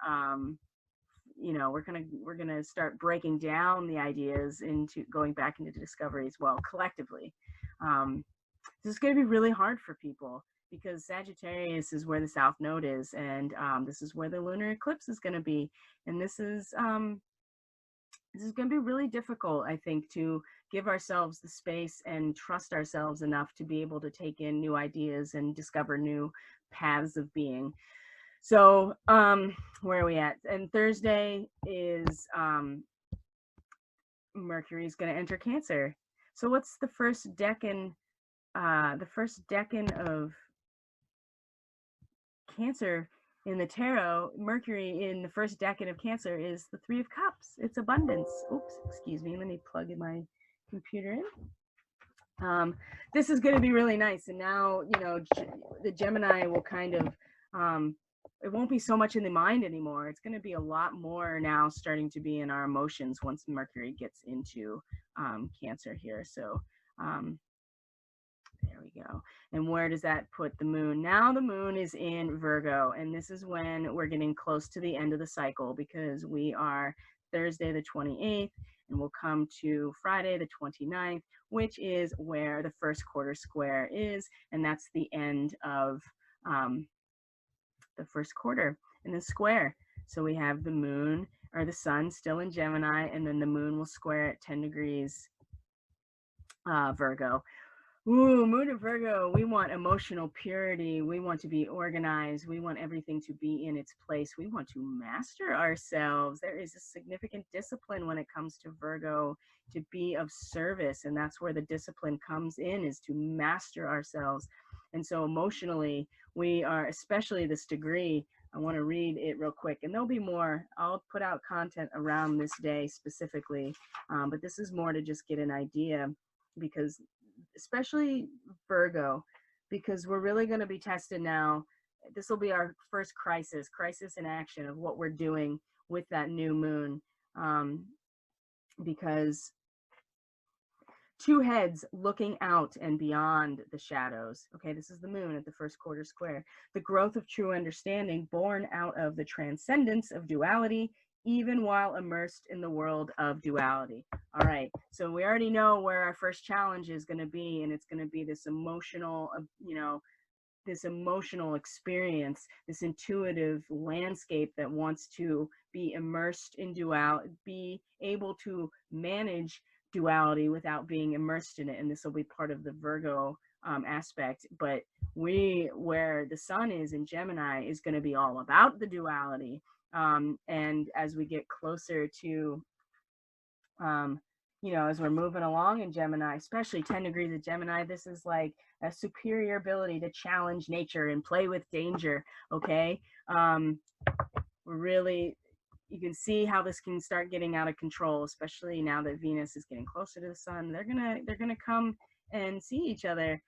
you know, we're going to start breaking down the ideas into going back into discovery as well, collectively. This is going to be really hard for people, because Sagittarius is where the South Node is, and this is where the lunar eclipse is going to be. And this is going to be really difficult, I think, to give ourselves the space and trust ourselves enough to be able to take in new ideas and discover new paths of being. So where are we at? And Thursday is Mercury is going to enter Cancer. So what's the first decan? The first decan of Cancer in the tarot, Mercury in the first decan of Cancer is the Three of Cups. It's abundance. Oops, excuse me. Let me plug in my computer in. This is going to be really nice. And now, you know, the Gemini will kind of, it won't be so much in the mind anymore. It's going to be a lot more now starting to be in our emotions once Mercury gets into Cancer here. So there we go. And where does that put the moon? Now the moon is in Virgo, and this is when we're getting close to the end of the cycle, because we are Thursday the 28th, and we'll come to Friday the 29th, which is where the first quarter square is, and that's the end of the first quarter in the square. So we have the moon, or the sun, still in Gemini, and then the moon will square at 10 degrees Virgo. Ooh, Moon of Virgo, we want emotional purity. We want to be organized. We want everything to be in its place. We want to master ourselves. There is a significant discipline when it comes to Virgo, to be of service. And that's where the discipline comes in, is to master ourselves. And so emotionally, we are, especially this degree, I want to read it real quick, and there'll be more. I'll put out content around this day specifically, but this is more to just get an idea, because especially Virgo, because we're really going to be tested now. This will be our first crisis in action of what we're doing with that new moon, because two heads looking out and beyond the shadows. Okay, this is the moon at the first quarter square. The growth of true understanding born out of the transcendence of duality, even while immersed in the world of duality. All right, so we already know where our first challenge is going to be, and it's going to be this emotional, this emotional experience, this intuitive landscape that wants to be immersed in duality, be able to manage duality without being immersed in it. And this will be part of the Virgo aspect. But where the sun is in Gemini, is going to be all about the duality. And as we get closer to, as we're moving along in Gemini, especially 10 degrees of Gemini, this is like a superior ability to challenge nature and play with danger. Okay. We're really, you can see how this can start getting out of control, especially now that Venus is getting closer to the sun. They're gonna come and see each other.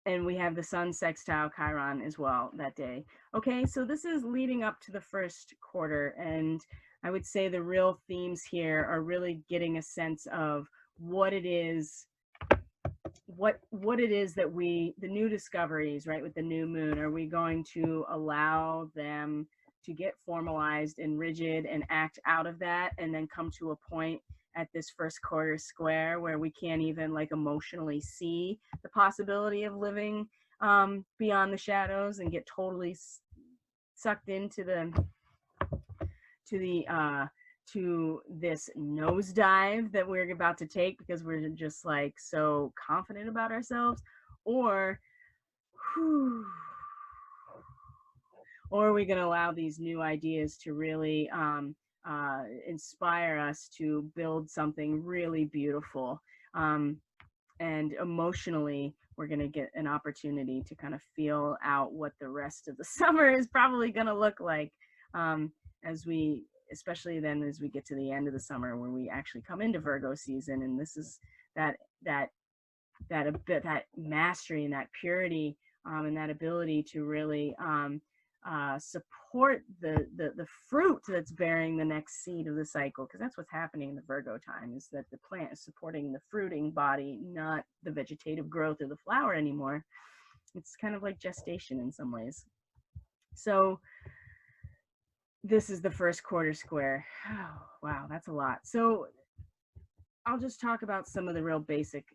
And we have the sun sextile Chiron as well that day. Okay, so this is leading up to the first quarter, and I would say the real themes here are really getting a sense of what it is, what it is that the new discoveries, right, with the new moon, are we going to allow them to get formalized and rigid and act out of that, and then come to a point at this first quarter square where we can't even like emotionally see the possibility of living beyond the shadows, and get totally sucked into to this nosedive that we're about to take because we're just like so confident about ourselves? Or are we going to allow these new ideas to really inspire us to build something really beautiful? And emotionally, we're going to get an opportunity to kind of feel out what the rest of the summer is probably going to look like, especially then as we get to the end of the summer, where we actually come into Virgo season. And this is that mastery and that purity, and that ability to really support the fruit that's bearing the next seed of the cycle, because that's what's happening in the Virgo time, is that the plant is supporting the fruiting body, not the vegetative growth of the flower anymore. It's kind of like gestation in some ways. So this is the first quarter square. Oh, wow, that's a lot. So I'll just talk about some of the real basic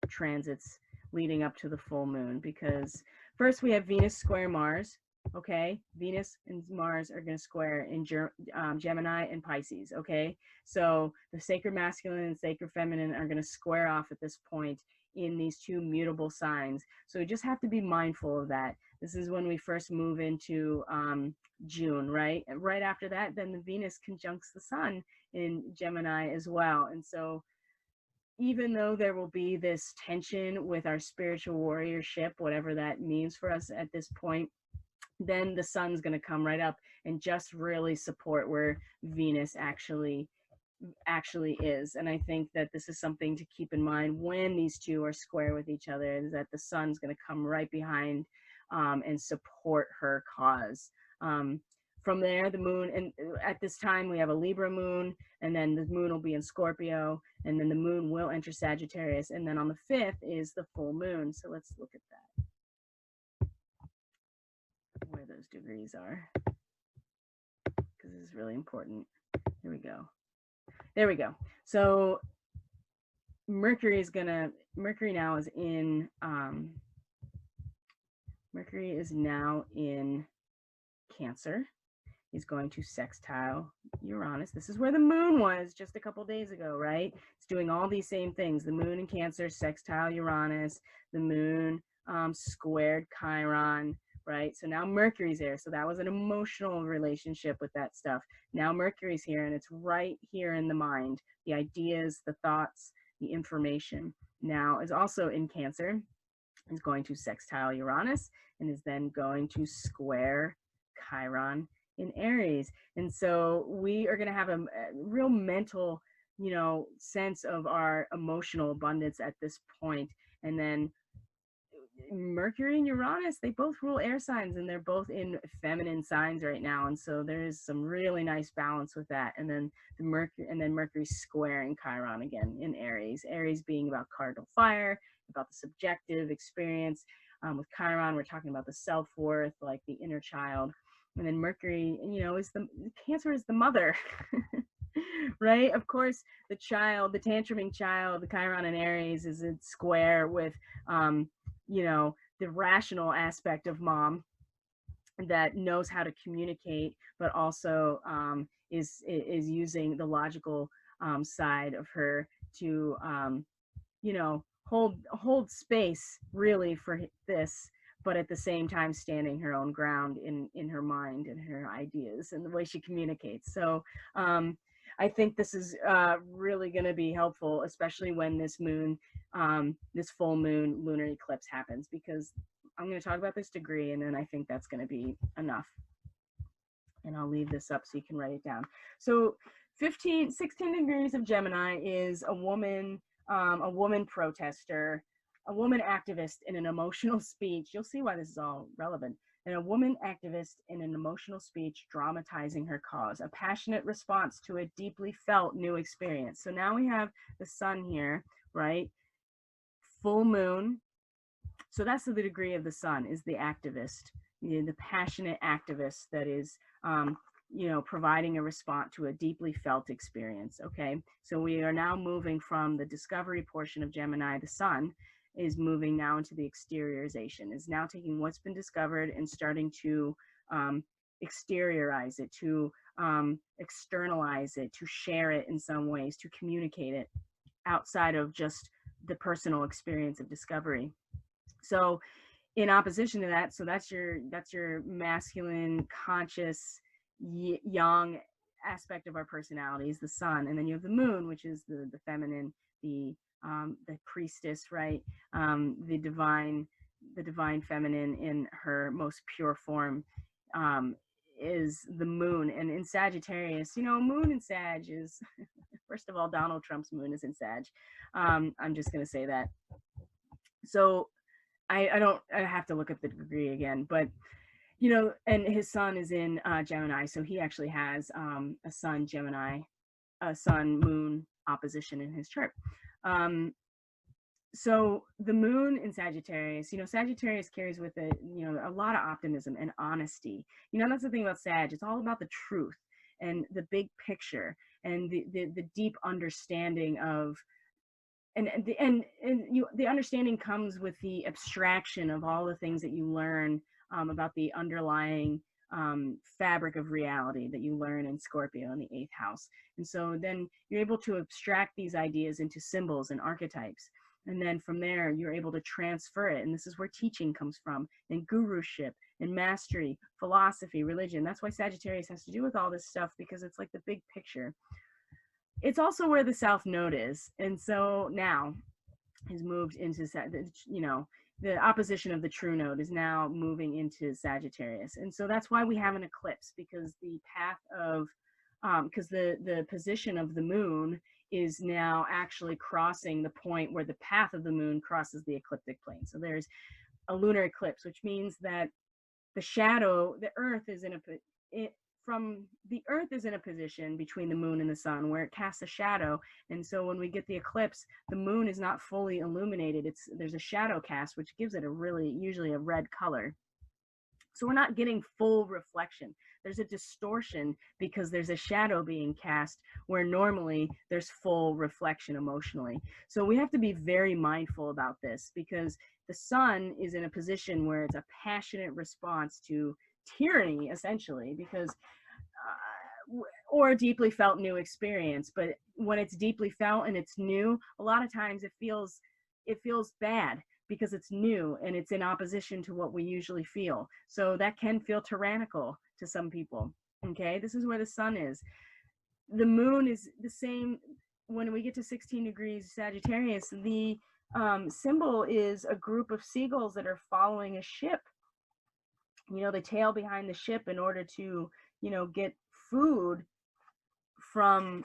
transits leading up to the full moon, because first we have Venus square Mars. Okay, Venus and Mars are going to square in Gemini and Pisces. Okay, so the sacred masculine and sacred feminine are going to square off at this point in these two mutable signs. So we just have to be mindful of that. This is when we first move into June, right? And right after that, then the Venus conjuncts the sun in Gemini as well. And so even though there will be this tension with our spiritual warriorship, whatever that means for us at this point, then the sun's going to come right up and just really support where Venus actually is. And I think that this is something to keep in mind when these two are square with each other, is that the sun's going to come right behind and support her cause. From there, the moon, and at this time we have a Libra moon, and then the moon will be in Scorpio, and then the moon will enter Sagittarius, and then on the 5th is the full moon. So let's look at that, where those degrees are, because this is really important. Here we go. There we go. So Mercury now is in Mercury is now in Cancer. is going to sextile Uranus. This is where the moon was just a couple days ago, right? It's doing all these same things. The moon in Cancer, sextile Uranus, the moon squared Chiron, right? So now Mercury's there. So that was an emotional relationship with that stuff. Now Mercury's here, and it's right here in the mind. The ideas, the thoughts, the information. Now is also in Cancer, is going to sextile Uranus, and is then going to square Chiron in Aries. And so we are going to have a real mental, sense of our emotional abundance at this point. And then Mercury and Uranus, they both rule air signs, and they're both in feminine signs right now. And so there's some really nice balance with that. And then Mercury squaring Chiron again in Aries. Aries being about cardinal fire, about the subjective experience. With Chiron, we're talking about the self-worth, like the inner child. And then Mercury, is the Cancer is the mother, right? Of course, the child, the tantruming child, the Chiron in Aries is in square with, the rational aspect of mom that knows how to communicate, but also is using the logical side of her to, hold space really for this, but at the same time standing her own ground in her mind and her ideas and the way she communicates. So I think this is really going to be helpful, especially when this moon, this full moon lunar eclipse happens, because I'm going to talk about this degree, and then I think that's going to be enough. And I'll leave this up so you can write it down. So 16 degrees of Gemini is a woman protester, a woman activist in an emotional speech. You'll see why this is all relevant. And a woman activist in an emotional speech dramatizing her cause, a passionate response to a deeply felt new experience. So now we have the sun here, right? Full moon. So that's the degree of the sun, is the activist, the passionate activist that is, providing a response to a deeply felt experience. Okay, so we are now moving from the discovery portion of Gemini. The sun is moving now into the exteriorization, is now taking what's been discovered and starting to exteriorize it, to externalize it, to share it in some ways, to communicate it outside of just the personal experience of discovery. So in opposition to that, so that's your masculine, conscious, young aspect of our personalities, the sun. And then you have the moon, which is the feminine, the priestess, right? The divine feminine in her most pure form is the moon. And in Sagittarius, moon in Sag is, first of all, Donald Trump's moon is in Sag. I'm just going to say that. So I have to look at the degree again, but and his sun is in Gemini, so he actually has a sun Gemini, a sun moon opposition in his chart. So the moon in Sagittarius, Sagittarius carries with it, a lot of optimism and honesty. That's the thing about Sag. It's all about the truth and the big picture and the deep understanding of, and the understanding comes with the abstraction of all the things that you learn about the underlying fabric of reality that you learn in Scorpio in the 8th house. And so then you're able to abstract these ideas into symbols and archetypes. And then from there, you're able to transfer it. And this is where teaching comes from, and guruship, and mastery, philosophy, religion. That's why Sagittarius has to do with all this stuff, because it's like the big picture. It's also where the South Node is. And so now has moved into, the opposition of the true node is now moving into Sagittarius. And so that's why we have an eclipse, because the path of, because the position of the moon is now actually crossing the point where the path of the moon crosses the ecliptic plane. So there's a lunar eclipse, which means that the shadow, the earth is in the earth is in a position between the moon and the sun where it casts a shadow. And so when we get the eclipse, the moon is not fully illuminated. There's a shadow cast, which gives it usually a red color. So we're not getting full reflection. There's a distortion because there's a shadow being cast where normally there's full reflection emotionally. So we have to be very mindful about this, because the sun is in a position where it's a passionate response to tyranny, essentially, because or a deeply felt new experience. But when it's deeply felt and it's new, a lot of times it feels bad because it's new and it's in opposition to what we usually feel. So that can feel tyrannical to some people. Okay, this is where the sun is. The moon is the same. When we get to 16 degrees Sagittarius, the symbol is a group of seagulls that are following a ship. You know, they tail behind the ship in order to, you know, get food from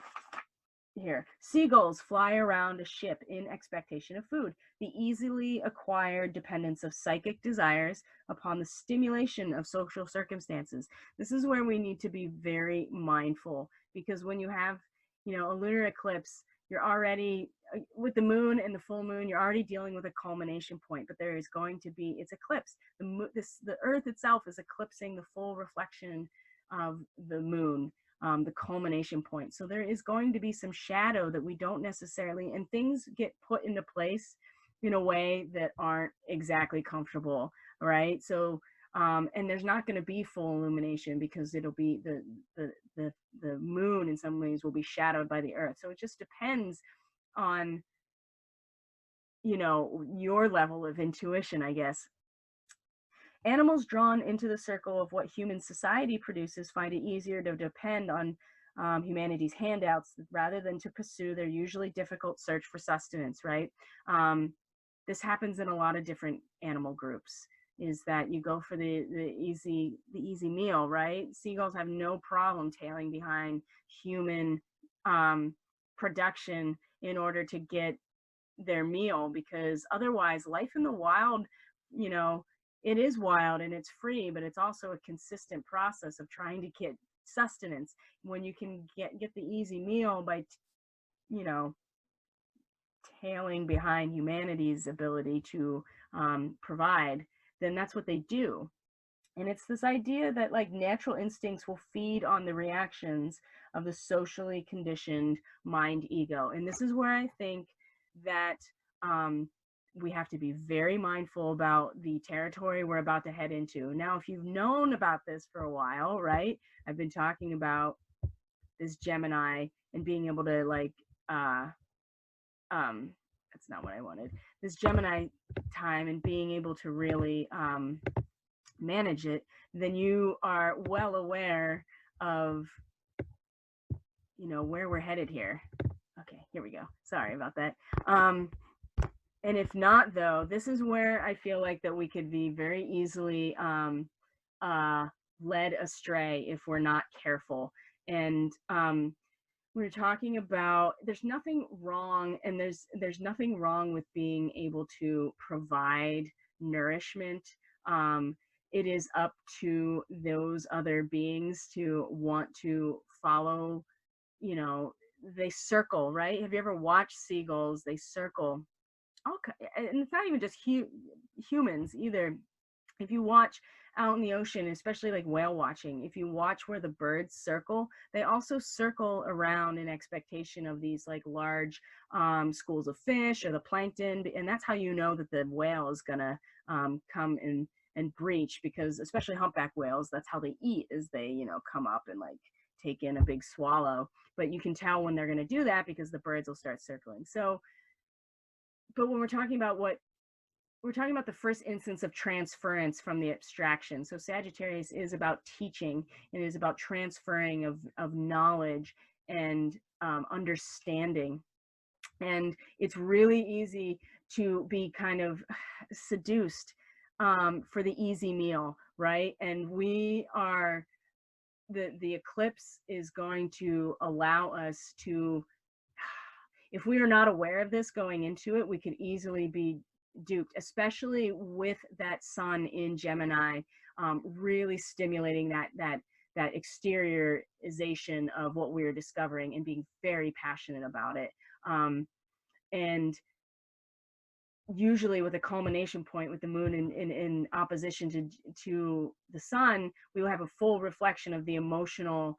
here. Seagulls fly around a ship in expectation of food. The easily acquired dependence of psychic desires upon the stimulation of social circumstances. This is where we need to be very mindful, because when you have, you know, a lunar eclipse, you're already, with the moon and the full moon, you're already dealing with a culmination point, but there is going to be, it's eclipse. The earth itself is eclipsing the full reflection of the moon, the culmination point. So there is going to be some shadow that we don't necessarily, and things get put into place in a way that aren't exactly comfortable, right? So, and there's not going to be full illumination because it'll be the moon in some ways will be shadowed by the earth. So it just depends on, you know, your level of intuition, I guess. Animals drawn into the circle of what human society produces find it easier to depend on humanity's handouts rather than to pursue their usually difficult search for sustenance, right? This happens in a lot of different animal groups, is that you go for the easy meal, right? Seagulls have no problem tailing behind human production in order to get their meal, because otherwise life in the wild, you know, it is wild and it's free, but it's also a consistent process of trying to get sustenance. When you can get the easy meal by, you know, tailing behind humanity's ability to provide, then that's what they do. And it's this idea that like natural instincts will feed on the reactions of the socially conditioned mind ego. And this is where I think that we have to be very mindful about the territory we're about to head into. Now, if you've known about this for a while, right? I've been talking about this Gemini and being able to like, that's not what I wanted. This Gemini time and being able to really manage it, then you are well aware of, you know, where we're headed here. Okay, here we go. Sorry about that. And if not, though, this is where I feel like that we could be very easily led astray if we're not careful. And we're talking about, there's nothing wrong, and there's nothing wrong with being able to provide nourishment. It is up to those other beings to want to follow, you know, they circle, right? Have you ever watched seagulls? They circle. Okay, and it's not even just humans either. If you watch out in the ocean, especially like whale watching, if you watch where the birds circle, they also circle around in expectation of these like large schools of fish or the plankton. And that's how you know that the whale is gonna come and breach, because especially humpback whales, that's how they eat, is they, you know, come up and like take in a big swallow. But you can tell when they're gonna do that because the birds will start circling. So, but when we're talking about the first instance of transference from the abstraction. So Sagittarius is about teaching, and is about transferring of knowledge and understanding. And it's really easy to be kind of seduced for the easy meal, right? And we are, the eclipse is going to allow us to, if we are not aware of this going into it, we could easily be duped, especially with that sun in Gemini, really stimulating that exteriorization of what we're discovering and being very passionate about it. And usually with a culmination point with the moon in opposition to the sun, we will have a full reflection of the emotional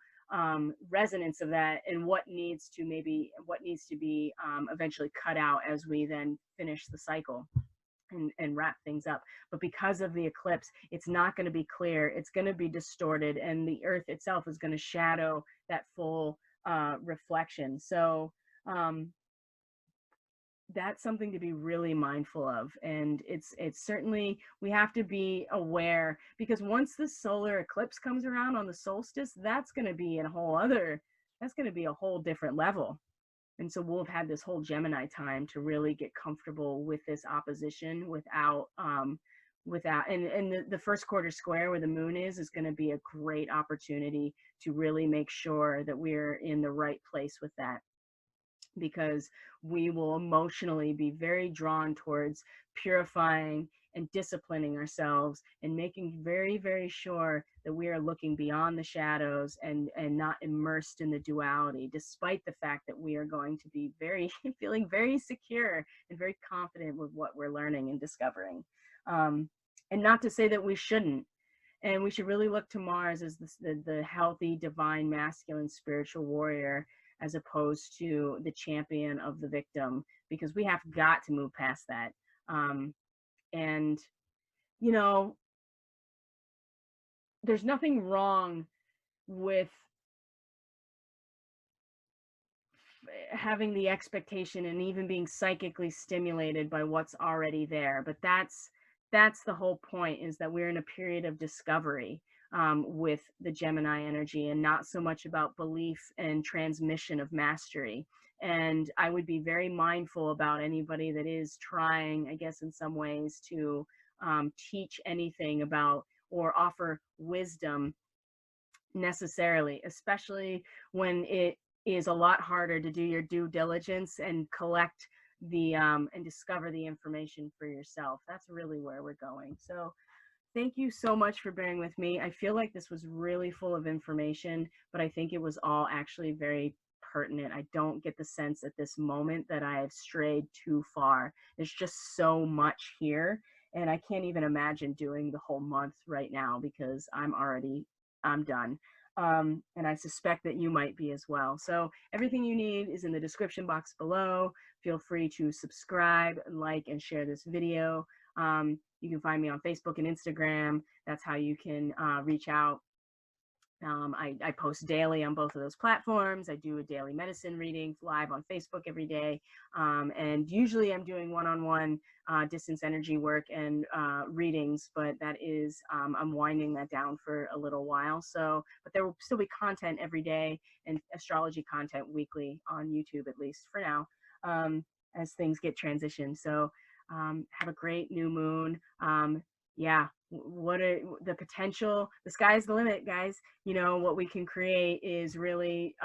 resonance of that, and what needs to be eventually cut out as we then finish the cycle. and wrap things up. But because of the eclipse, it's not going to be clear. It's going to be distorted, and the Earth itself is going to shadow that full reflection. So that's something to be really mindful of. And it's certainly, we have to be aware, because once the solar eclipse comes around on the solstice, that's going to be a whole other, that's going to be a whole different level. And so we'll have had this whole Gemini time to really get comfortable with this opposition without and the first quarter square where the moon is going to be a great opportunity to really make sure that we're in the right place with that, because we will emotionally be very drawn towards purifying and disciplining ourselves and making very, very sure that we are looking beyond the shadows and not immersed in the duality, despite the fact that we are going to be very feeling very secure and very confident with what we're learning and discovering. And not to say that we shouldn't. And we should really look to Mars as the healthy, divine, masculine, spiritual warrior, as opposed to the champion of the victim, because we have got to move past that. And, you know, there's nothing wrong with having the expectation and even being psychically stimulated by what's already there. But that's the whole point, is that we're in a period of discovery with the Gemini energy, and not so much about belief and transmission of mastery. And I would be very mindful about anybody that is trying, I guess, in some ways to teach anything about or offer wisdom necessarily, especially when it is a lot harder to do your due diligence and collect the and discover the information for yourself. That's really where we're going. So thank you so much for bearing with me. I feel like this was really full of information, but I think it was all actually very pertinent. I don't get the sense at this moment that I have strayed too far. There's just so much here, and I can't even imagine doing the whole month right now, because I'm done. And I suspect that you might be as well. So everything you need is in the description box below. Feel free to subscribe, like, and share this video. You can find me on Facebook and Instagram. That's how you can reach out. I post daily on both of those platforms. I do a daily medicine reading live on Facebook every day. And usually I'm doing one-on-one distance energy work and readings, but that is, I'm winding that down for a little while. So, but there will still be content every day, and astrology content weekly on YouTube, at least for now, as things get transitioned. So have a great new moon. Yeah, what are the potential? The sky's the limit, guys. You know, what we can create is really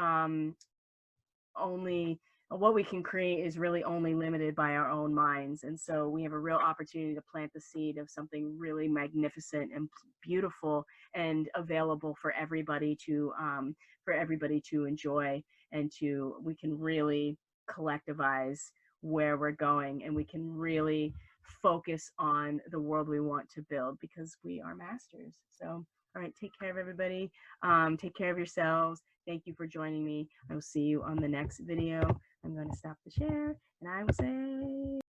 only limited by our own minds. And so we have a real opportunity to plant the seed of something really magnificent and beautiful and available for everybody to enjoy, and we can really collectivize where we're going, and we can really focus on the world we want to build, because we are masters. So, all right, take care of everybody. Take care of yourselves. Thank you for joining me. I will see you on the next video. I'm going to stop the share, and I will say